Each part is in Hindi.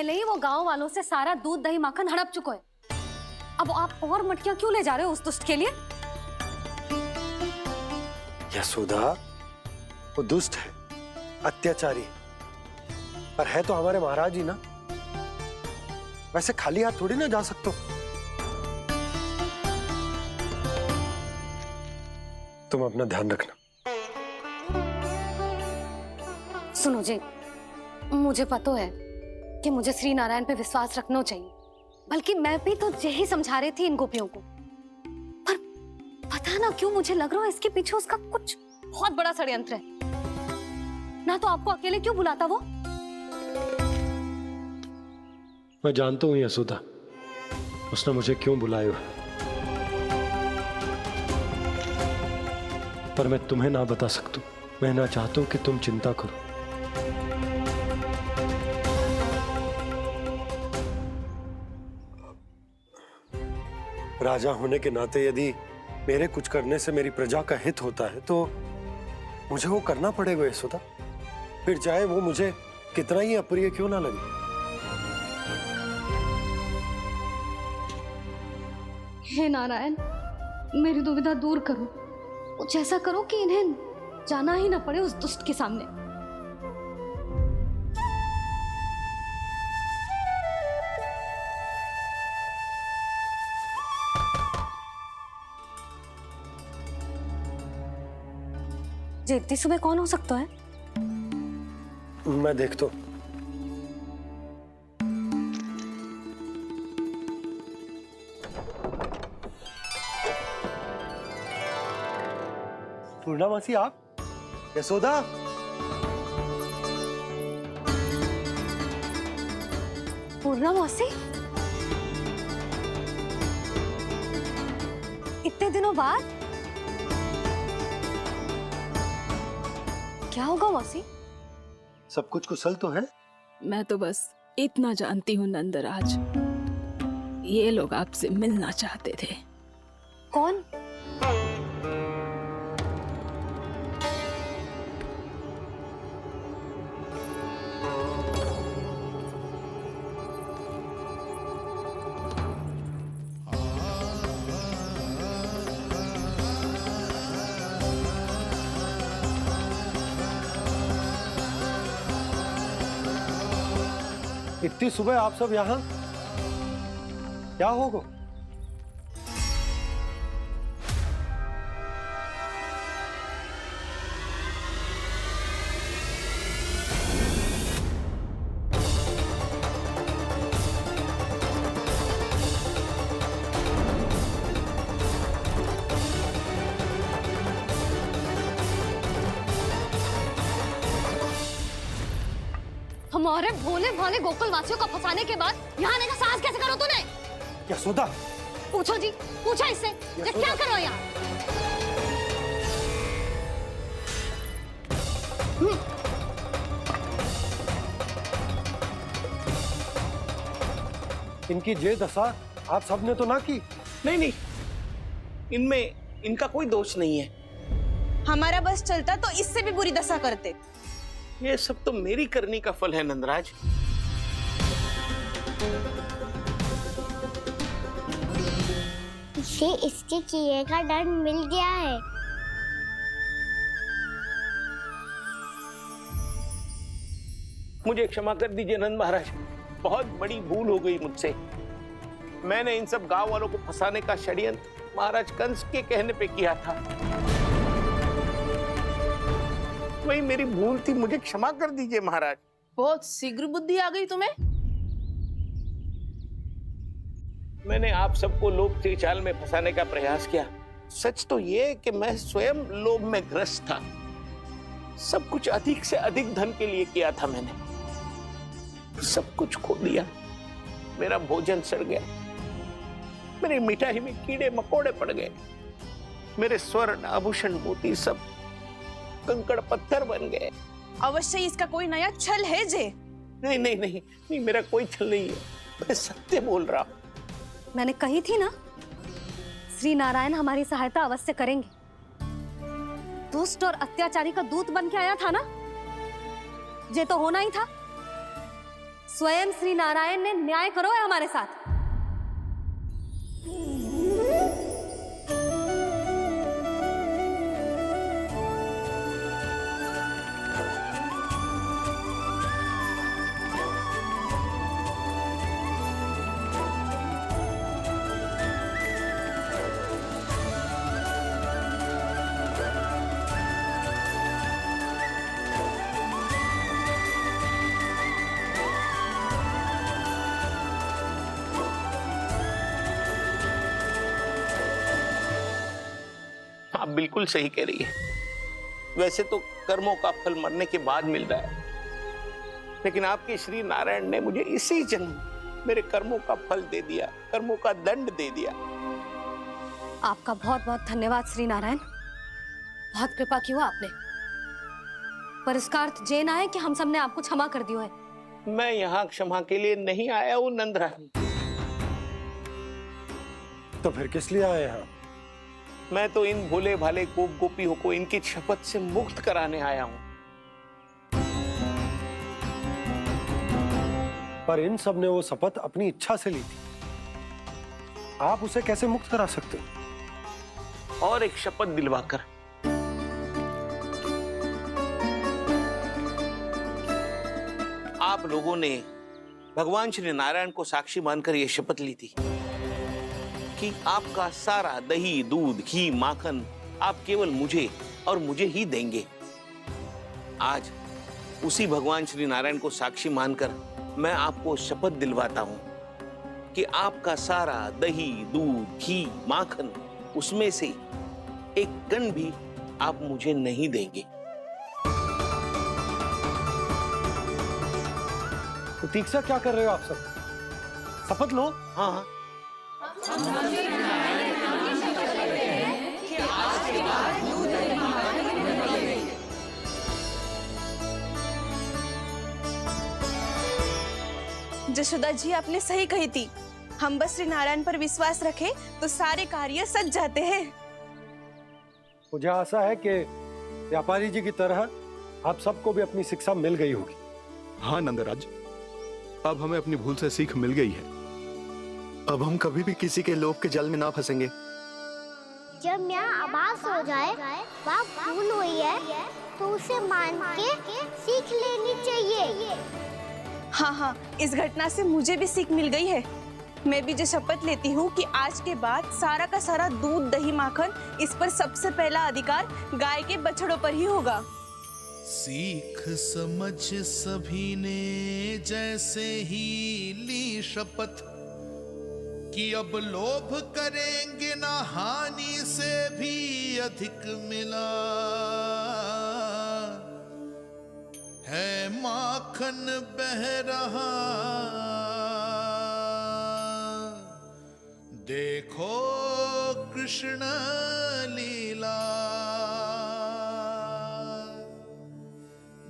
पहले ही वो गांव वालों से सारा दूध दही माखन हड़प चुका है। अब आप और मटकियां क्यों ले जा रहे हो उस दुष्ट के लिए? यशोदा, वो दुष्ट है, अत्याचारी, पर है तो हमारे महाराज ही ना। वैसे खाली हाथ थोड़ी ना जा सकते हो। तुम अपना ध्यान रखना। सुनो जी, मुझे पता है कि मुझे श्री नारायण पे विश्वास रखना चाहिए, बल्कि मैं भी तो यही समझा रही थी इन गोपियों को। पर पता ना क्यों मुझे लग रहा है इसके पीछे उसका कुछ बहुत बड़ा षड्यंत्र है। ना तो आपको अकेले क्यों बुलाता वो? मैं जानता हूं यशोदा, उसने मुझे क्यों बुलाया, पर मैं तुम्हें ना बता सकता। मैं ना चाहता हूं कि तुम चिंता करो। राजा होने के नाते यदि मेरे कुछ करने से मेरी प्रजा का हित होता है तो मुझे वो करना पड़ेगा यशोदा, फिर चाहे वो मुझे कितना ही अप्रिय क्यों ना लगे। हे नारायण, मेरी दुविधा दूर करो। कुछ ऐसा करो कि इन्हें जाना ही ना पड़े उस दुष्ट के सामने। जी इतनी सुबह कौन हो सकता है? मैं देखता हूं। पूर्णा मासी, आप? यशोदा, पूर्णा मौसी, इतने दिनों बाद? क्या होगा मौसी? सब कुछ कुशल तो है? मैं तो बस इतना जानती हूँ नंदराज, ये लोग आपसे मिलना चाहते थे। कौन? इतनी सुबह आप सब यहाँ? क्या होगा? हमारे भोले भाले गोकुल वासियों को फंसाने के बाद यहाँ आने का साहस कैसे करो तूने? यशोदा, पूछो जी, पूछो इससे, ये क्या करो यहाँ? इनकी ये दशा आप सबने तो ना की? नहीं नहीं, इनमें इनका कोई दोष नहीं है। हमारा बस चलता तो इससे भी बुरी दशा करते। ये सब तो मेरी करनी का फल है नंदराज। इसे इसके किए का दंड मिल गया है। मुझे क्षमा कर दीजिए नंद महाराज, बहुत बड़ी भूल हो गई मुझसे। मैंने इन सब गांव वालों को फंसाने का षड्यंत्र महाराज कंस के कहने पे किया था। वही मेरी भूल थी, मुझे क्षमा कर दीजिए महाराज। बहुत शीघ्र बुद्धि आ गई तुम्हें। मैंने आप सबको लोभ के जाल में फंसाने का प्रयास किया। सच तो ये कि मैं स्वयं लोभ में ग्रस्त था। सब कुछ अधिक से अधिक धन के लिए किया था मैंने। सब कुछ खो दिया। मेरा भोजन सड़ गया, मेरी मिठाई में कीड़े मकोड़े पड़ गए, मेरे स्वर्ण आभूषण मोती सब कंकड़ पत्थर बन गए। अवश्य इसका कोई नया छल है जे। नहीं नहीं नहीं नहीं, मेरा कोई छल नहीं है, मैं सत्य बोल रहा हूं। मैंने कही थी ना, श्री नारायण हमारी सहायता अवश्य करेंगे। दुष्ट और अत्याचारी का दूत बन के आया था ना, ये तो होना ही था। स्वयं श्री नारायण ने न्याय करो है हमारे साथ। आप बिल्कुल सही कह रही है। वैसे तो कर्मों का फल मरने के बाद मिल रहा है, लेकिन आपके श्री नारायण ने मुझे इसी जन्म मेरे कर्मों का फल दे दिया, कर्मों का दंड दे दिया। आपका बहुत बहुत धन्यवाद श्री नारायण, बहुत कृपा की हो आपने। पर इसका अर्थ ये ना है कि हम सबने आपको क्षमा कर दियो है। मैं यहाँ क्षमा के लिए नहीं आया हूँ नंदरानी। तो फिर किस लिए आए हैं? मैं तो इन भोले भाले गोप गोपियों को इनकी शपथ से मुक्त कराने आया हूँ। पर इन सब ने वो शपथ अपनी इच्छा से ली थी, आप उसे कैसे मुक्त करा सकते हो? और एक शपथ दिलवाकर। आप लोगों ने भगवान श्री नारायण को साक्षी मानकर यह शपथ ली थी कि आपका सारा दही, दूध, घी, माखन आप केवल मुझे और मुझे ही देंगे। आज उसी भगवान श्री नारायण को साक्षी मानकर मैं आपको शपथ दिलवाता हूं कि आपका सारा दही, दूध, घी, माखन उसमें से एक कण भी आप मुझे नहीं देंगे। प्रतीक्षा क्या कर रहे हो आप सब? शपथ लो। हाँ हाँ, जशोदा जी आपने सही कही थी, हम बस श्री नारायण पर विश्वास रखें तो सारे कार्य सज जाते हैं। मुझे आशा है कि व्यापारी जी की तरह आप सबको भी अपनी शिक्षा मिल गई होगी। हाँ नंदराज, अब हमें अपनी भूल से सीख मिल गई है। अब हम कभी भी किसी के लोभ के जाल में ना फंसेंगे। जब यहाँ आभास हो जाए वहाँ भूल हुई है तो उसे मान के सीख लेनी चाहिए। हाँ हाँ, इस घटना से मुझे भी सीख मिल गई है। मैं भी जो शपथ लेती हूँ कि आज के बाद सारा का सारा दूध, दही, माखन इस पर सबसे पहला अधिकार गाय के बछड़ों पर ही होगा। सीख समझ सभी ने जैसे ही ली शपथ कि अब लोभ करेंगे ना हानि से भी अधिक मिला है, माखन बह रहा देखो कृष्ण लीला,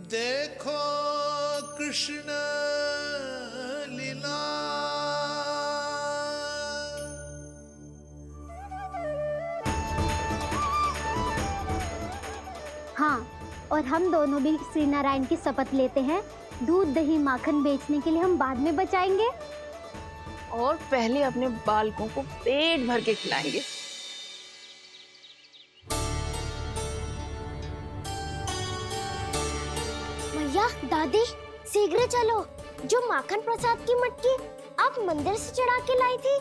देखो कृष्ण लीला। हाँ, और हम दोनों भी श्री नारायण की शपथ लेते हैं, दूध, दही, माखन बेचने के लिए हम बाद में बचाएंगे और पहले अपने बालकों को पेट भर के खिलाएंगे। भैया, दादी, शीघ्र चलो। जो माखन प्रसाद की मटकी आप मंदिर से चढ़ा के लाई थी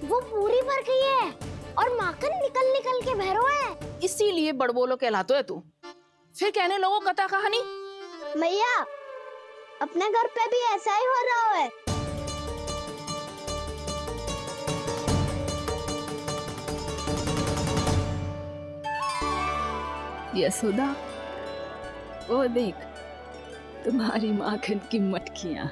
वो पूरी भर गई है और माखन निकल निकल के बह रहा है। इसीलिए बड़बोलो कहलातो है तू। फिर कहने लोगों कथा कहानी। भैया, अपने घर पे भी ऐसा ही हो रहा है। यशोदा, वो देख तुम्हारी माखन की मटकियां।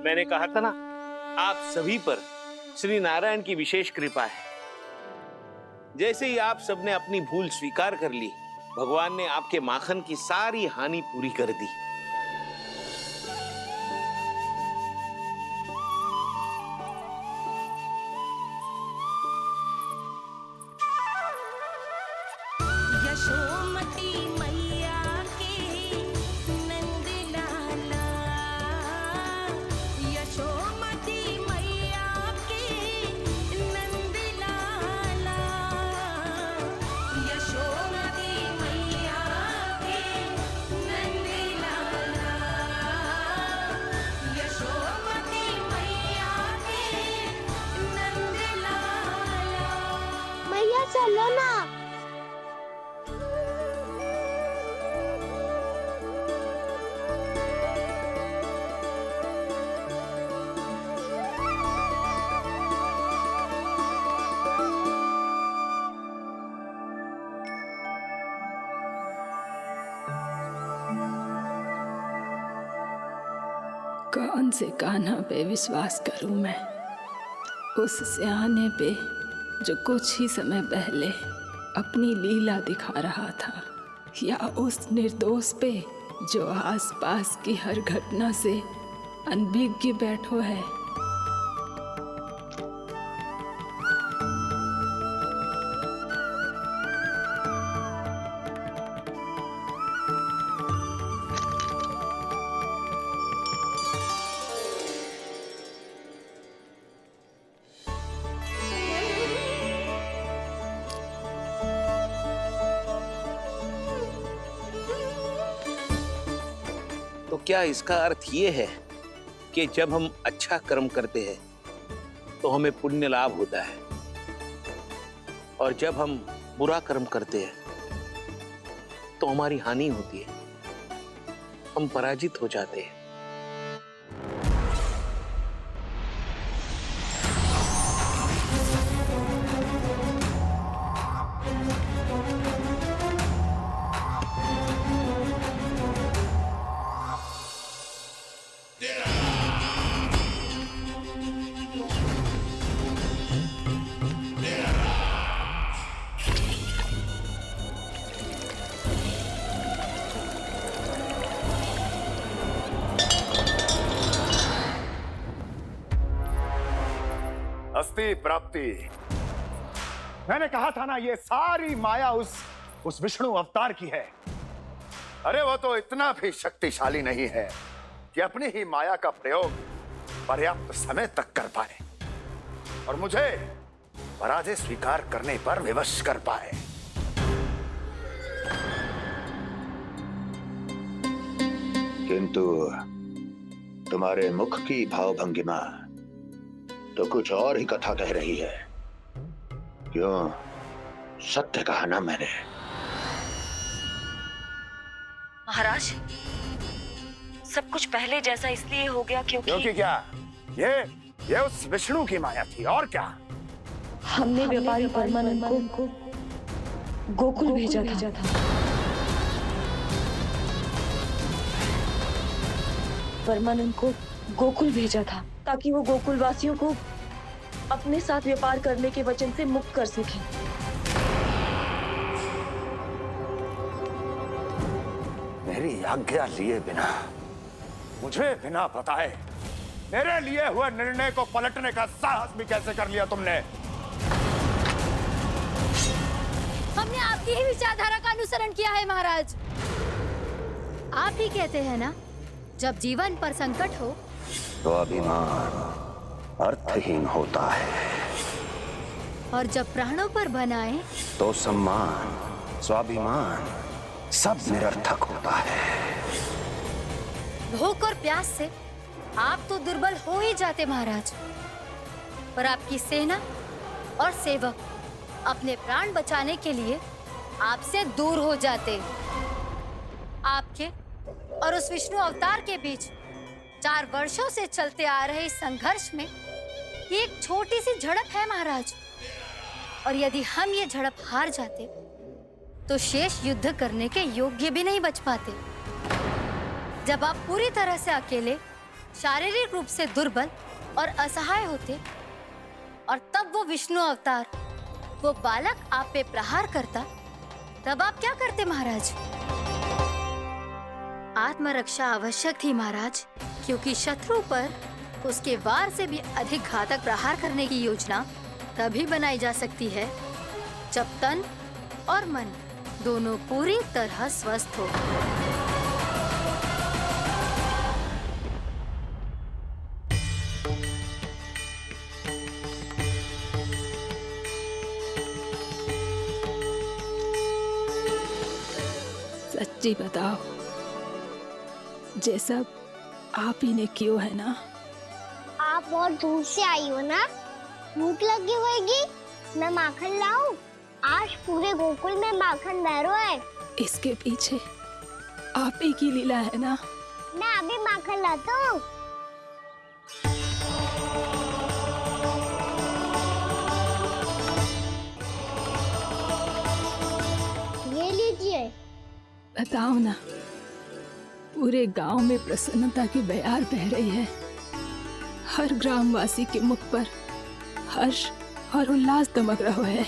मैंने कहा था ना, आप सभी पर श्री नारायण की विशेष कृपा है। जैसे ही आप सबने अपनी भूल स्वीकार कर ली, भगवान ने आपके माखन की सारी हानि पूरी कर दी। कौन से कान्हा पे विश्वास करूं मैं? उस सियाने पे जो कुछ ही समय पहले अपनी लीला दिखा रहा था, या उस निर्दोष पे जो आसपास की हर घटना से अनभिज्ञ बैठो है? तो क्या इसका अर्थ ये है कि जब हम अच्छा कर्म करते हैं तो हमें पुण्य लाभ होता है, और जब हम बुरा कर्म करते हैं तो हमारी हानि होती है, हम पराजित हो जाते हैं? अस्ति प्राप्ति। मैंने कहा था ना, ये सारी माया उस विष्णु अवतार की है। अरे वो तो इतना भी शक्तिशाली नहीं है कि अपनी ही माया का प्रयोग पर्याप्त समय तक कर पाए और मुझे पराजय स्वीकार करने पर विवश कर पाए। किंतु तुम्हारे मुख की भावभंगिमा तो कुछ और ही कथा कह रही है। क्यों? सत्य कहा ना मैंने। महाराज, सब कुछ पहले जैसा इसलिए हो गया क्योंकि क्या? ये उस विष्णु की माया थी, और क्या? हमने व्यापारी परमानंद को गोकुल भेजा था। परमानंद को गोकुल भेजा था ताकि वो गोकुल वासियों को अपने साथ व्यापार करने के वचन से मुक्त कर सके। मेरी आज्ञा लिए बिना, मुझे बिना बताए मेरे लिए हुए निर्णय को पलटने का साहस भी कैसे कर लिया तुमने? हमने आपकी ही विचारधारा का अनुसरण किया है महाराज। आप ही कहते हैं ना, जब जीवन पर संकट हो तो अभिमान अर्थहीन होता है, और जब प्राणों पर बनाए तो सम्मान स्वाभिमान सब निरर्थक होता है। भूख और प्यास से आप तो दुर्बल हो ही जाते महाराज, पर आपकी सेना और सेवक अपने प्राण बचाने के लिए आपसे दूर हो जाते। आपके और उस विष्णु अवतार के बीच 4 वर्षों से चलते आ रहे इस संघर्ष में ये एक छोटी सी झड़प है महाराज, और यदि हम ये झड़प हार जाते तो शेष युद्ध करने के योग्य भी नहीं बच पाते। जब आप पूरी तरह से अकेले, शारीरिक रूप से दुर्बल और असहाय होते, और तब वो विष्णु अवतार, वो बालक आप पे प्रहार करता, तब आप क्या करते महाराज? आत्मरक्षा आवश्यक थी महाराज, क्योंकि शत्रु पर उसके वार से भी अधिक घातक प्रहार करने की योजना तभी बनाई जा सकती है जब तन और मन दोनों पूरी तरह स्वस्थ हो। सच्ची बताओ, ये सब आप ही ने क्यों है ना? आप बहुत दूर से आई हो ना, भूख लगी होगी। मैं माखन लाऊं? आज पूरे गोकुल में माखन भैरो है। इसके पीछे आप ही की लीला है ना? मैं अभी माखन लाता हूँ। ये लीजिए। बताओ ना, पूरे गांव में प्रसन्नता की बयार बह रही है। हर ग्रामवासी के मुख पर हर्ष और उल्लास दमक रहा है।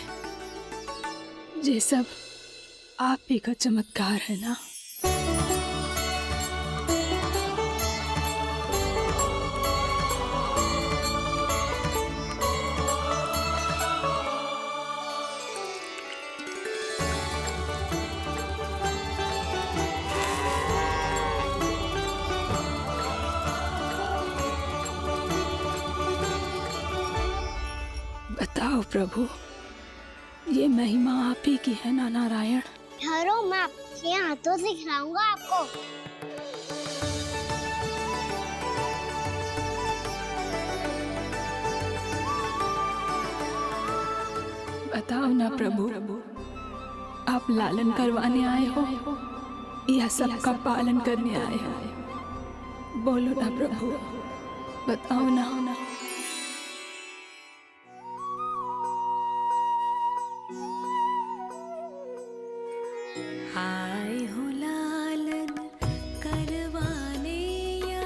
ये सब आप ही का चमत्कार है ना। बताओ प्रभु, ये महिमा आप ही की है ना नारायण? ठहरो, मैं आपके हाथों से खिलाऊंगा आपको। बताओ ना प्रभु, आप लालन करवाने आए हो या सबका पालन करने आए हो? बोलो ना प्रभु, बताओ ना। आए हो लालन करवाने या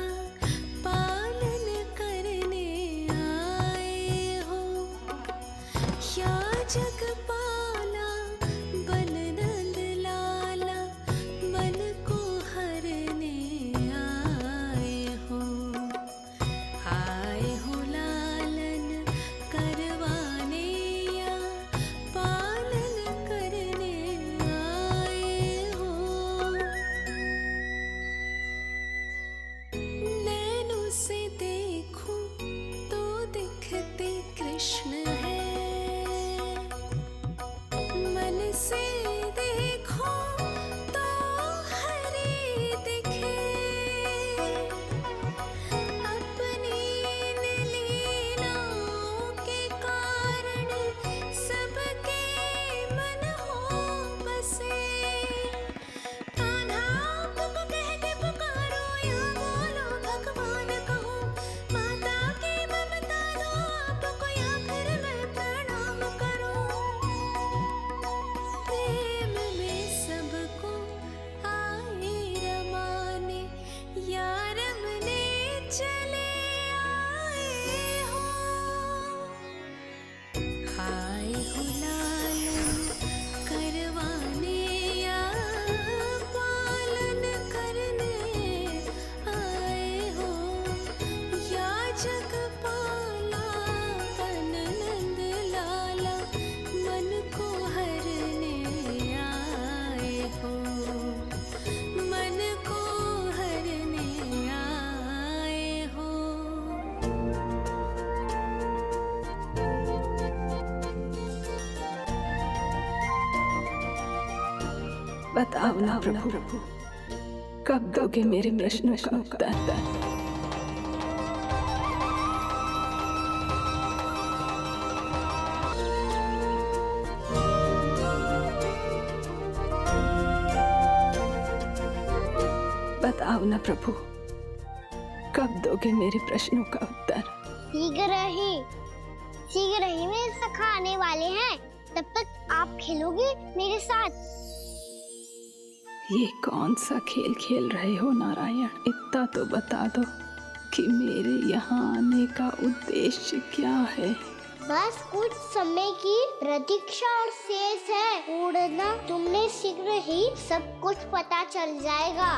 पालन करने आए हो, या जगपाला बन नंद लाला मन को हरने आए हो। आए हो लालन करवाने या पालन करने आए हो। नैनों से देखूं तो दिखते कृष्ण है, मन से देखो तो हरि दिखे। अपनी इन लीलाओं के कारण सबके मन हो बसे। कान्हा आपको कह के पुकारो या बोलो भगवान कहो, माता की ममता दो आपको या फिर मैं प्रणाम करूं। प्रेम में सबको आए रमाने, या रमने चले आए हो। आए हो लालन करवाने या पालन करने आए हो, या जगपाला बन नंद लाला मन को हरने आए हो। मन को हरने आए हो। बताओ ना प्रभु, कब दोगे मेरे प्रश्नों का उत्तर? बताओ ना प्रभु, कब दोगे मेरे प्रश्नों का उत्तर? शीघ्र ही मेरे सखा आने वाले हैं, तब तक आप खेलोगे मेरे साथ। ये कौन सा खेल खेल रहे हो नारायण? इतना तो बता दो कि मेरे यहाँ आने का उद्देश्य क्या है? बस कुछ समय की प्रतीक्षा और शेष है। उड़ना तुमने शीघ्र ही सब कुछ पता चल जाएगा।